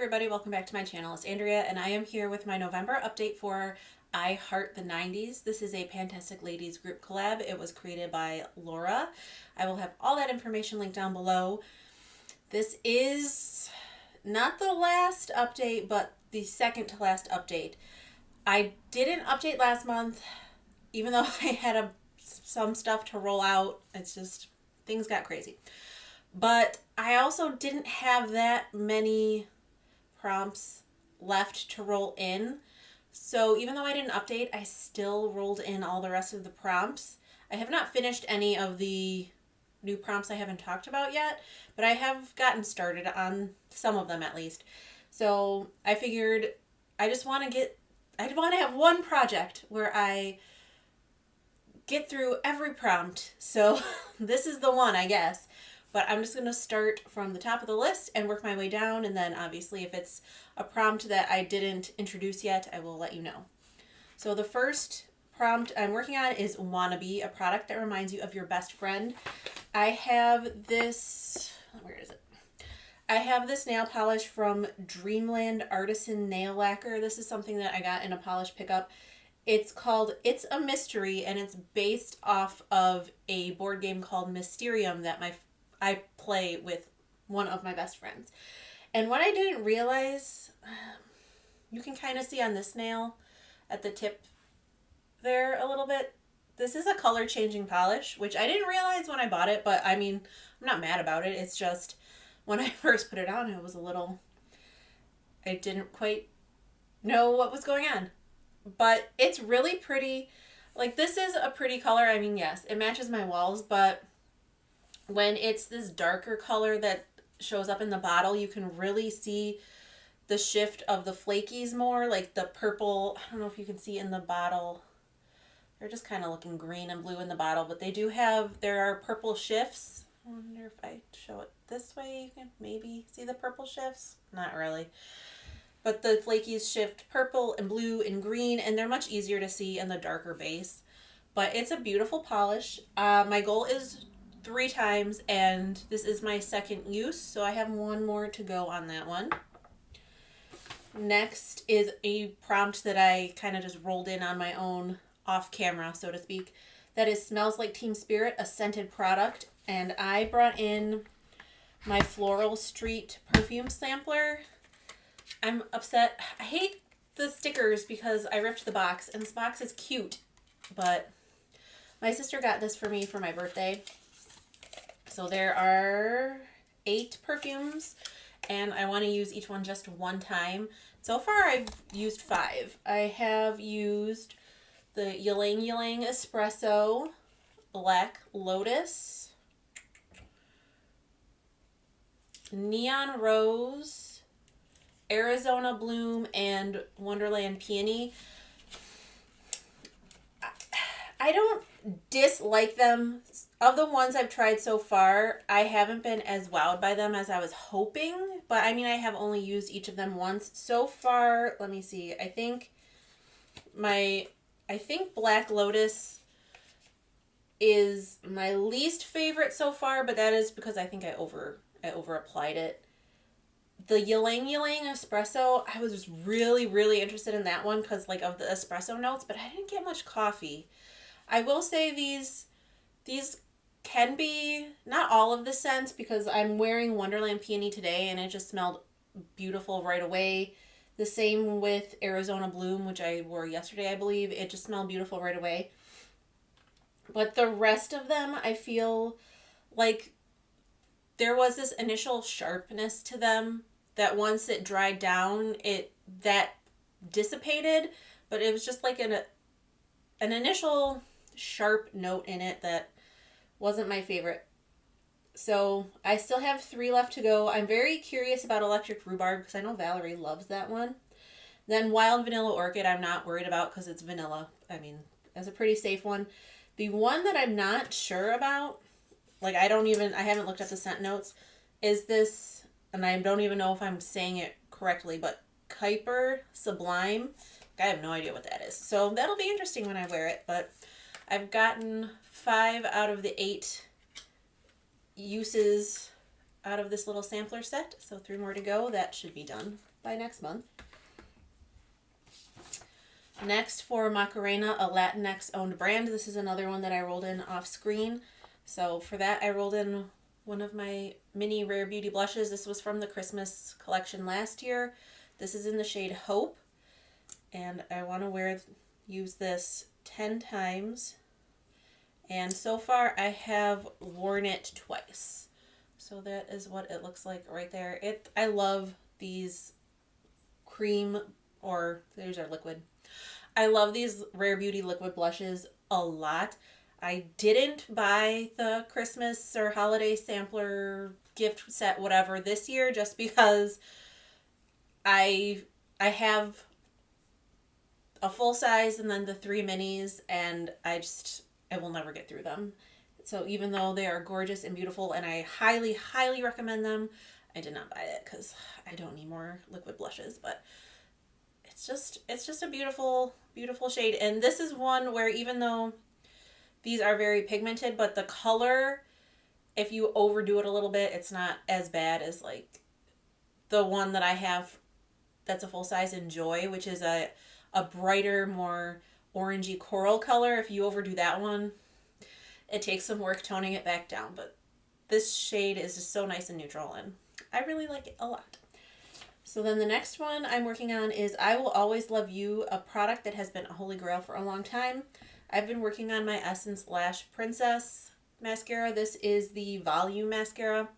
everybody, welcome back to my channel. It's Andrea and I am here with my November update for I Heart the 90s. This is a Fantastic Ladies group collab. It was created by Laura. I will have all that information linked down below. This is not the last update, but the second to last update. I didn't update last month, even though I had some stuff to roll out. It's just, things got crazy. But I also didn't have that many prompts left to roll in. So even though I didn't update, I still rolled in all the rest of the prompts. I have not finished any of the new prompts I haven't talked about yet, but I have gotten started on some of them at least. So I figured I want to have one project where I get through every prompt. So this is the one, I guess. But I'm just going to start from the top of the list and work my way down. And then obviously if it's a prompt that I didn't introduce yet, I will let you know. So the first prompt I'm working on is Wannabe, a product that reminds you of your best friend. I have this, where is it? I have this nail polish from Dreamland Artisan Nail Lacquer. This is something that I got in a polish pickup. It's called It's a Mystery, and it's based off of a board game called Mysterium that I play with one of my best friends. And what I didn't realize, you can kind of see on this nail at the tip there a little bit, this is a color changing polish, which I didn't realize when I bought it, but I mean, I'm not mad about it. It's just, when I first put it on, it was a little, I didn't quite know what was going on. But it's really pretty. Like, this is a pretty color. I mean, yes, it matches my walls, but when it's this darker color that shows up in the bottle, you can really see the shift of the flakies more, like the purple. I don't know if you can see in the bottle. They're just kind of looking green and blue in the bottle, but there are purple shifts. I wonder if I show it this way, you can maybe see the purple shifts. Not really. But the flakies shift purple and blue and green, and they're much easier to see in the darker base. But it's a beautiful polish. My goal is 3 times, and this is my second use, so I have one more to go on that one. Next is a prompt that I kind of just rolled in on my own off camera, so to speak. That is Smells Like Team Spirit, a scented product, and I brought in my Floral Street perfume sampler. I'm upset. I hate the stickers because I ripped the box, and this box is cute, but my sister got this for me for my birthday. So there are 8 perfumes, and I want to use each one just one time. So far, I've used 5. I have used the Ylang Ylang Espresso, Black Lotus, Neon Rose, Arizona Bloom, and Wonderland Peony. I don't dislike them. Of the ones I've tried so far, I haven't been as wowed by them as I was hoping. But I mean, I have only used each of them once. So far, let me see. I think Black Lotus is my least favorite so far, but that is because I think I over applied it. The Ylang Ylang Espresso, I was just really, really interested in that one because like of the espresso notes, but I didn't get much coffee. I will say these can be, not all of the scents, because I'm wearing Wonderland Peony today and it just smelled beautiful right away. The same with Arizona Bloom, which I wore yesterday, I believe. It just smelled beautiful right away. But the rest of them, I feel like there was this initial sharpness to them that once it dried down, that dissipated, but it was just like an initial sharp note in it that wasn't my favorite. So I still have 3 left to go. I'm very curious about Electric Rhubarb because I know Valerie loves that one. Then Wild Vanilla Orchid, I'm not worried about because it's vanilla. I mean, that's a pretty safe one. The one that I'm not sure about, like I haven't looked at the scent notes, is this, and I don't even know if I'm saying it correctly, but Kuiper Sublime. I have no idea what that is. So that'll be interesting when I wear it, but I've gotten 5 out of the 8 uses out of this little sampler set, so 3 more to go. That should be done by next month. Next for Macarena, a Latinx owned brand. This is another one that I rolled in off screen. So for that, I rolled in one of my mini Rare Beauty blushes. This was from the Christmas collection last year. This is in the shade Hope. And I want to use this 10 times. And so far I have worn it twice. So that is what it looks like right there. I love these cream, or there's our liquid. I love these Rare Beauty liquid blushes a lot. I didn't buy the Christmas or holiday sampler gift set, whatever, this year just because I have a full size and then the 3 minis, and I will never get through them. So even though they are gorgeous and beautiful and I highly, highly recommend them, I did not buy it because I don't need more liquid blushes. But it's just a beautiful, beautiful shade. And this is one where even though these are very pigmented, but the color, if you overdo it a little bit, it's not as bad as like the one that I have that's a full size in Joy, which is a brighter, more orangey coral color. If you overdo that one, it takes some work toning it back down. But this shade is just so nice and neutral, and I really like it a lot. So then the next one I'm working on is I Will Always Love You, a product that has been a holy grail for a long time. I've been working on my Essence Lash Princess mascara. This is the volume mascara.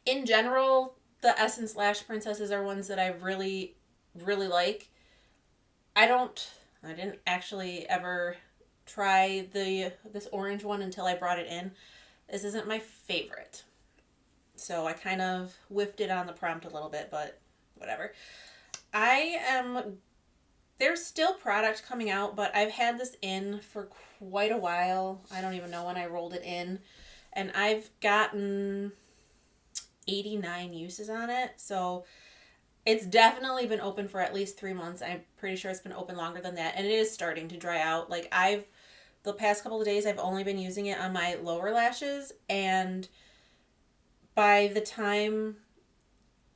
In general, the Essence Lash Princesses are ones that I really, really like. I didn't actually ever try this orange one until I brought it in. This isn't my favorite. So I kind of whiffed it on the prompt a little bit, but whatever. There's still product coming out, but I've had this in for quite a while. I don't even know when I rolled it in. And I've gotten 89 uses on it. So it's definitely been open for at least 3 months. I'm pretty sure it's been open longer than that. And it is starting to dry out. Like the past couple of days, I've only been using it on my lower lashes. And by the time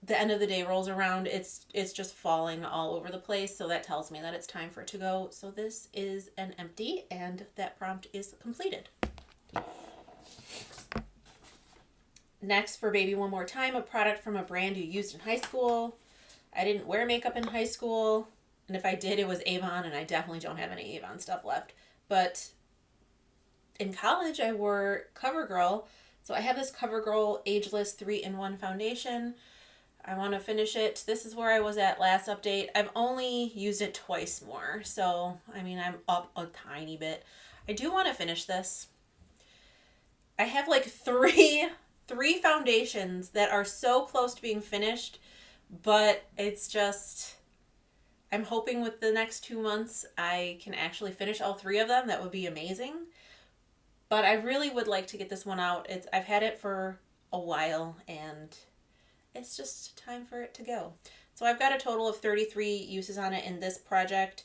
the end of the day rolls around, it's just falling all over the place. So that tells me that it's time for it to go. So this is an empty, and that prompt is completed. Next, for Baby One More Time, a product from a brand you used in high school. I didn't wear makeup in high school, and if I did, it was Avon, and I definitely don't have any Avon stuff left. But in college, I wore CoverGirl. So I have this CoverGirl Ageless 3-in-1 foundation. I want to finish it. This is where I was at last update. I've only used it twice more. So, I mean, I'm up a tiny bit. I do want to finish this. I have like three foundations that are so close to being finished, but it's just, I'm hoping with the next 2 months I can actually finish all 3 of them. That would be amazing. But I really would like to get this one out. I've had it for a while, and it's just time for it to go. So I've got a total of 33 uses on it in this project.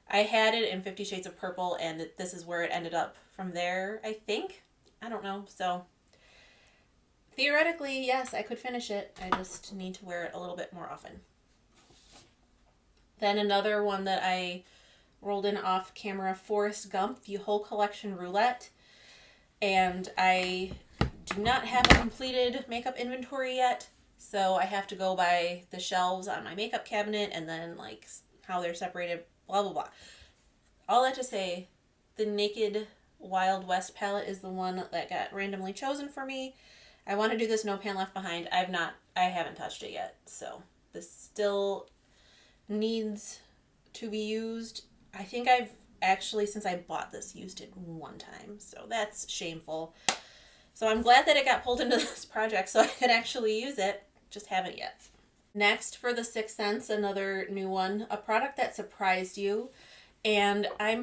I had it in 50 Shades of Purple, and this is where it ended up from there, I think. I don't know. So theoretically, yes, I could finish it. I just need to wear it a little bit more often. Then another one that I rolled in off camera, Forrest Gump, the whole collection roulette. And I do not have a completed makeup inventory yet, so I have to go by the shelves on my makeup cabinet and then like how they're separated, blah, blah, blah. All that to say, the Naked Wild West palette is the one that got randomly chosen for me. I want to do this No Pan Left Behind. I haven't touched it yet, so this still needs to be used. I think I've actually, since I bought this, used it one time, so that's shameful. So I'm glad that it got pulled into this project so I could actually use it. Just haven't yet. Next, for the 6th Sense, another new one, a product that surprised you. And I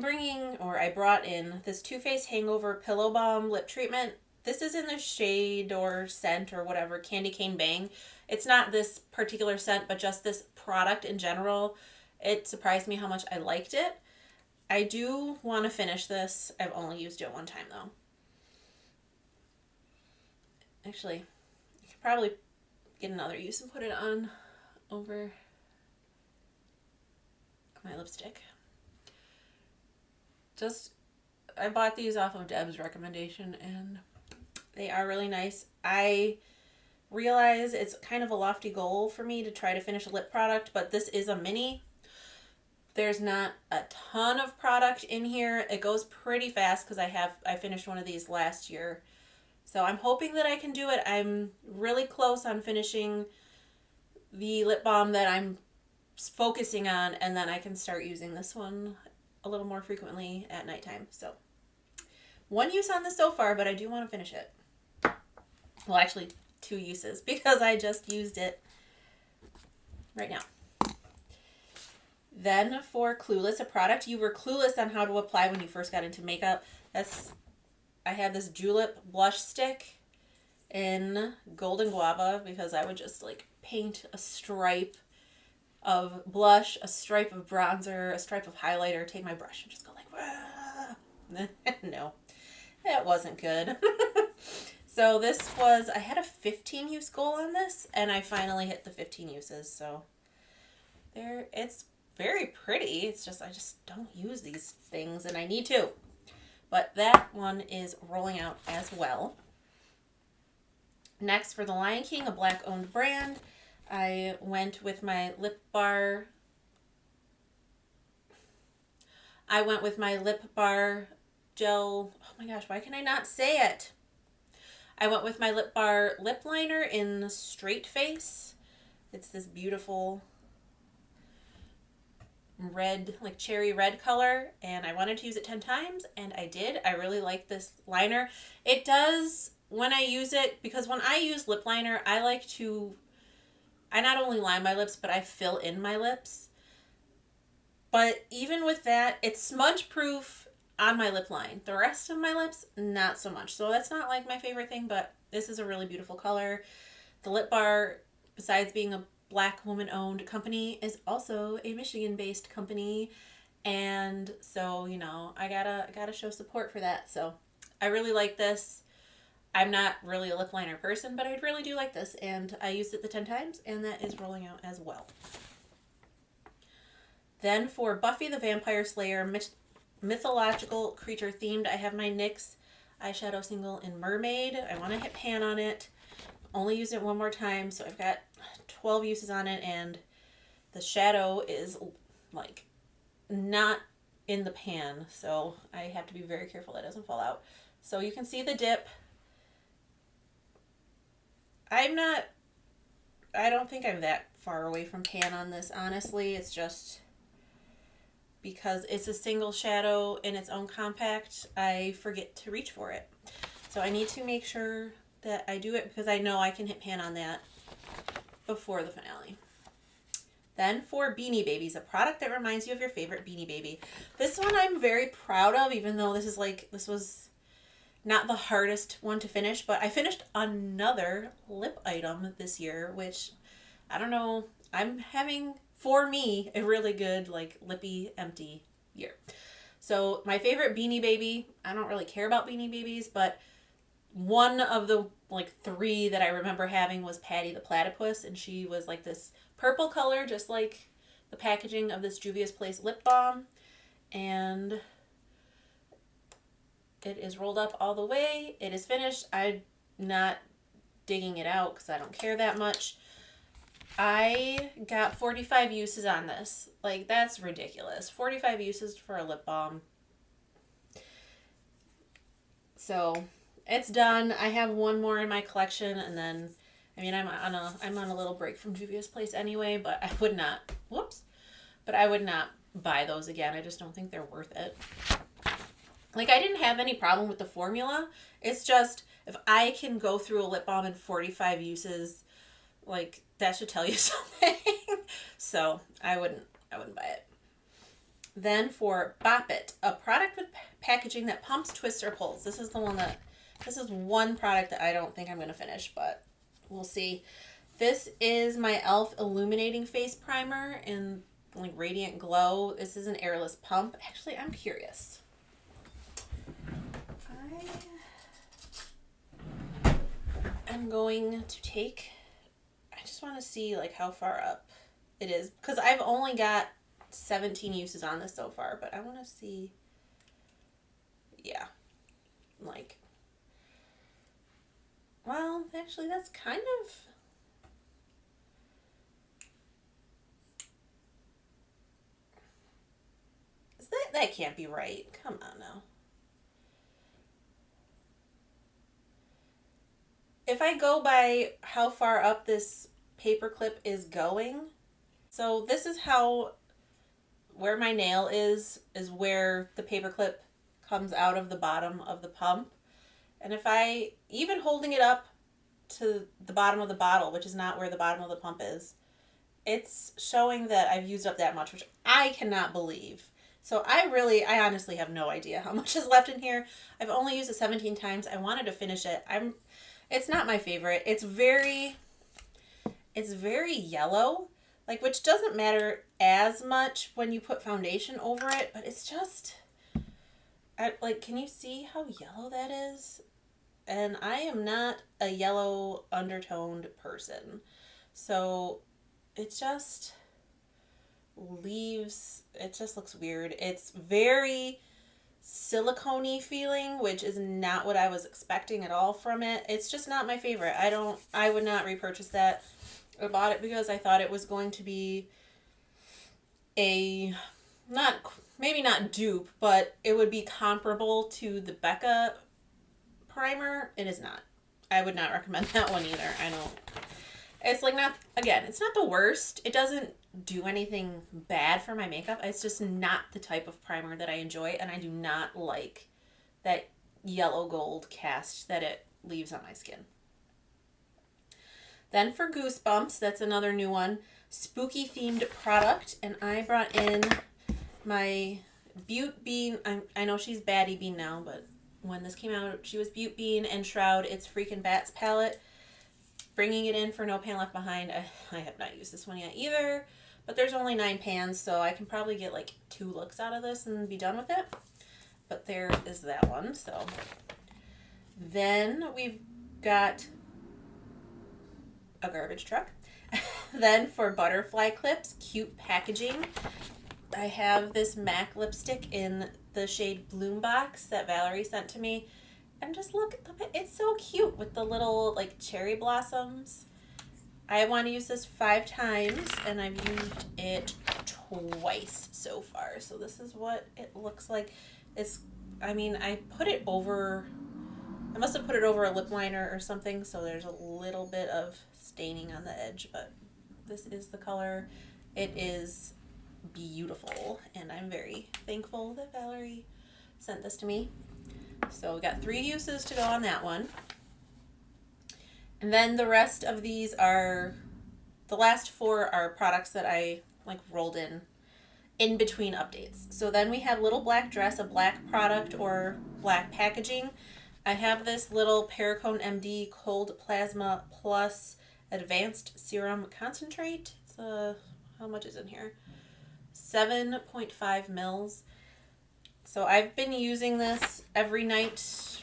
brought in this Too Faced Hangover Pillow Balm Lip Treatment. This is in the shade or scent or whatever, Candy Cane Bang. It's not this particular scent, but just this product in general. It surprised me how much I liked it. I do want to finish this. I've only used it one time, though. Actually, you could probably get another use and put it on over my lipstick. I bought these off of Deb's recommendation and they are really nice. I realize it's kind of a lofty goal for me to try to finish a lip product, but this is a mini. There's not a ton of product in here. It goes pretty fast because I finished one of these last year. So I'm hoping that I can do it. I'm really close on finishing the lip balm that I'm focusing on, and then I can start using this one a little more frequently at nighttime. So one use on this so far, but I do want to finish it. Well, actually 2 uses because I just used it right now. Then for Clueless, a product you were clueless on how to apply when you first got into makeup. I had this Julep blush stick in Golden Guava because I would just like paint a stripe of blush, a stripe of bronzer, a stripe of highlighter, take my brush and just go like, wah. No, that wasn't good. So I had a 15 use goal on this and I finally hit the 15 uses. So it's very pretty. It's just, I just don't use these things and I need to. But that one is rolling out as well. Next, for the Lion King, a Black-owned brand, I went with my lip bar gel. Oh my gosh, why can I not say it? I went with my lip bar lip liner in Straight Face. It's this beautiful red, like cherry red color, and I wanted to use it 10 times and I did. I really like this liner. It does, when I use it, because when I use lip liner, I not only line my lips, but I fill in my lips. But even with that, it's smudge proof on my lip line. The rest of my lips, not so much. So that's not like my favorite thing, but this is a really beautiful color. The Lip Bar, besides being a Black woman-owned company, is also a Michigan-based company, and so I gotta show support for that. So I really like this. I'm not really a lip liner person, but I really do like this, and I used it the 10 times, and that is rolling out as well. Then for Buffy the Vampire Slayer mythological creature themed, I have my NYX eyeshadow single in Mermaid. I want to hit pan on it. Only use it one more time, so I've got 12 uses on it, and the shadow is like not in the pan, so I have to be very careful that it doesn't fall out. So you can see the dip. I don't think I'm that far away from pan on this, honestly. It's just because it's a single shadow in its own compact, I forget to reach for it. So I need to make sure that I do it because I know I can hit pan on that before the finale. Then for Beanie Babies, a product that reminds you of your favorite Beanie Baby. This one I'm very proud of, even though this was not the hardest one to finish, but I finished another lip item this year, which I don't know, I'm having, for me, a really good like lippy empty year. So my favorite Beanie Baby, I don't really care about Beanie Babies, but one of the like 3 that I remember having was Patty the Platypus, and she was like this purple color, just like the packaging of this Juvia's Place lip balm, and it is rolled up all the way. It is finished. I'm not digging it out because I don't care that much. I got 45 uses on this. Like, that's ridiculous. 45 uses for a lip balm. So it's done. I have one more in my collection, and then, I mean, I'm on a little break from Juvia's Place anyway, but I would not buy those again. I just don't think they're worth it. Like, I didn't have any problem with the formula. It's just, if I can go through a lip balm in 45 uses, like, that should tell you something. So I wouldn't buy it. Then for Bop It, a product with packaging that pumps, twists, or pulls. This is one product that I don't think I'm going to finish, but we'll see. This is my e.l.f. Illuminating Face Primer in like Radiant Glow. This is an airless pump. Actually, I'm curious. I'm going to take, I just want to see like how far up it is, because I've only got 17 uses on this so far, but I want to see, yeah, like, well, actually that's kind of, that can't be right. Come on now. If I go by how far up this paper clip is going, so this is how, where my nail is where the paper clip comes out of the bottom of the pump. And if I, even holding it up to the bottom of the bottle, which is not where the bottom of the pump is, it's showing that I've used up that much, which I cannot believe. So I honestly have no idea how much is left in here. I've only used it 17 times. I wanted to finish it. It's not my favorite. It's very yellow, like, which doesn't matter as much when you put foundation over it, but it's just, like, can you see how yellow that is? And I am not a yellow undertoned person. So it just looks weird. It's very silicone-y feeling, which is not what I was expecting at all from it. It's just not my favorite. I would not repurchase that. I bought it because I thought it was going to be maybe not dupe, but it would be comparable to the Becca primer. It is not. I would not recommend that one either. It's like not, again, it's not the worst. It doesn't do anything bad for my makeup. It's just not the type of primer that I enjoy, and I do not like that yellow gold cast that it leaves on my skin. Then for Goosebumps, that's another new one, spooky themed product, and I brought in my Butte Bean. I know she's Baddie Bean now, but when this came out, she was Butte Bean and Shroud It's Freakin' Bats palette. Bringing it in for No Pan Left Behind. I have not used this one yet either, but there's only 9 pans, so I can probably get like 2 looks out of this and be done with it. But there is that one. So then we've got a garbage truck. Then for butterfly clips, cute packaging, I have this MAC lipstick in the shade Bloom Box that Valerie sent to me. And just look at it's so cute with the little like cherry blossoms. I want to use this 5 times and I've used it twice so far. So this is what it looks like. I must have put it over a lip liner or something, so there's a little bit of staining on the edge, but this is the color. It is beautiful, and I'm very thankful that Valerie sent this to me. So we got 3 uses to go on that one. And then the rest of these are, the last 4 are products that I like rolled in between updates. So then we have Little Black Dress, a black product or black packaging. I have this little Perricone MD Cold Plasma Plus Advanced Serum Concentrate. It's how much is in here? 7.5 mils. So I've been using this every night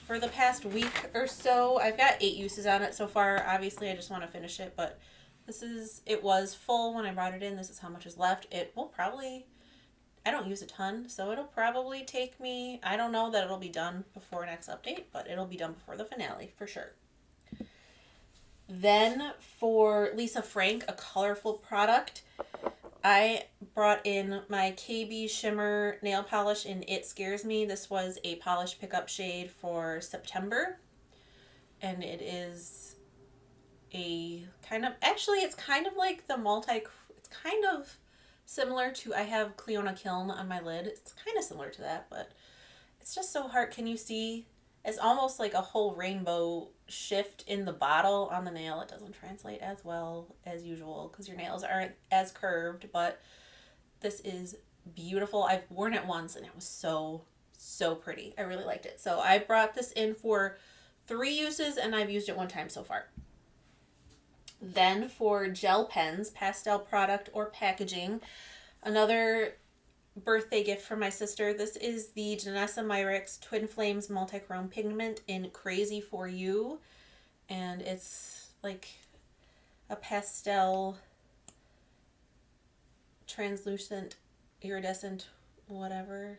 for the past week or so. I've got 8 uses on it so far. Obviously, I just want to finish it, but it was full when I brought it in. This is how much is left. It will probably, I don't use a ton, so it'll probably take me, I don't know that it'll be done before next update, but it'll be done before the finale for sure. Then for Lisa Frank, a colorful product, I brought in my KB Shimmer nail polish in It Scares Me. This was a polish pickup shade for September. And it is it's kind of like it's kind of similar to, I have Cleona Kiln on my lid. It's kind of similar to that, but it's just so hard. Can you see? It's almost like a whole rainbow shift in the bottle on the nail. It doesn't translate as well as usual because your nails aren't as curved, but this is beautiful. I've worn it once and it was so, so pretty. I really liked it. So I brought this in for 3 uses and I've used it 1 time so far. Then for gel pens, pastel product or packaging, another birthday gift from my sister. This is the Janessa Myricks Twin Flames Multichrome Pigment in Crazy For You. And it's like, a pastel, translucent, iridescent, whatever.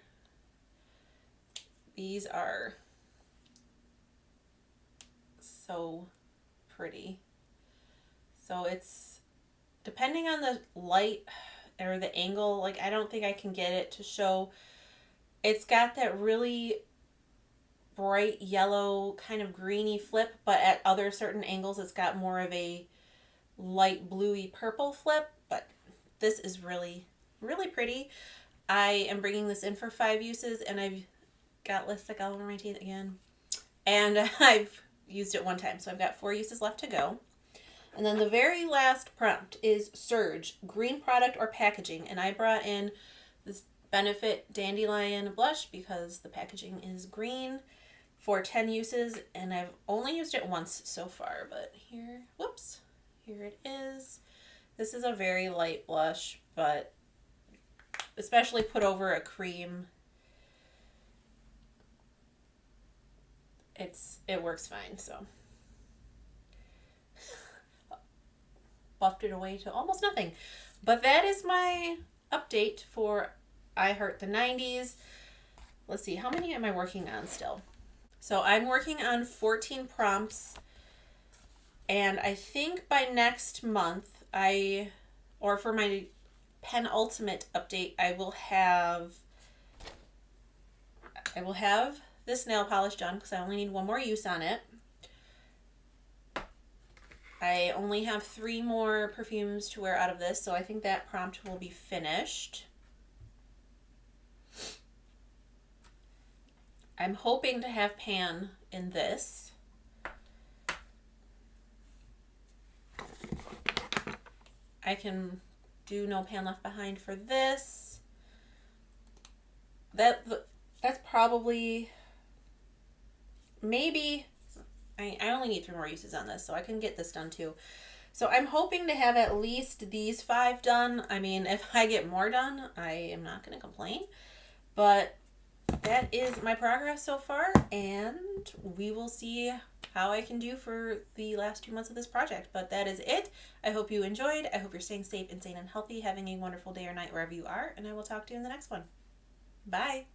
These are so pretty. So it's depending on the light or the angle, like I don't think I can get it to show. It's got that really bright yellow kind of greeny flip, but at other certain angles it's got more of a light bluey purple flip, but this is really, really pretty. I am bringing this in for 5 uses, and I've got lipstick all over my teeth again. And I've used it 1 time, so I've got 4 uses left to go. And then the very last prompt is Surge, green product or packaging. And I brought in this Benefit Dandelion blush because the packaging is green for 10 uses. And I've only used it once so far, but here it is. This is a very light blush, but especially put over a cream, it works fine. So buffed it away to almost nothing. But that is my update for I Heart the 90s. Let's see, how many am I working on still? So I'm working on 14 prompts, and I think by next month, or for my penultimate update, I will have this nail polish done because I only need 1 more use on it. I only have 3 more perfumes to wear out of this, so I think that prompt will be finished. I'm hoping to have pan in this. I can do No Pan Left Behind for this. That's probably, maybe, I only need 3 more uses on this, so I can get this done too. So I'm hoping to have at least these 5 done. I mean, if I get more done, I am not going to complain. But that is my progress so far, and we will see how I can do for the last 2 months of this project. But that is it. I hope you enjoyed. I hope you're staying safe and sane and healthy, having a wonderful day or night wherever you are, and I will talk to you in the next one. Bye.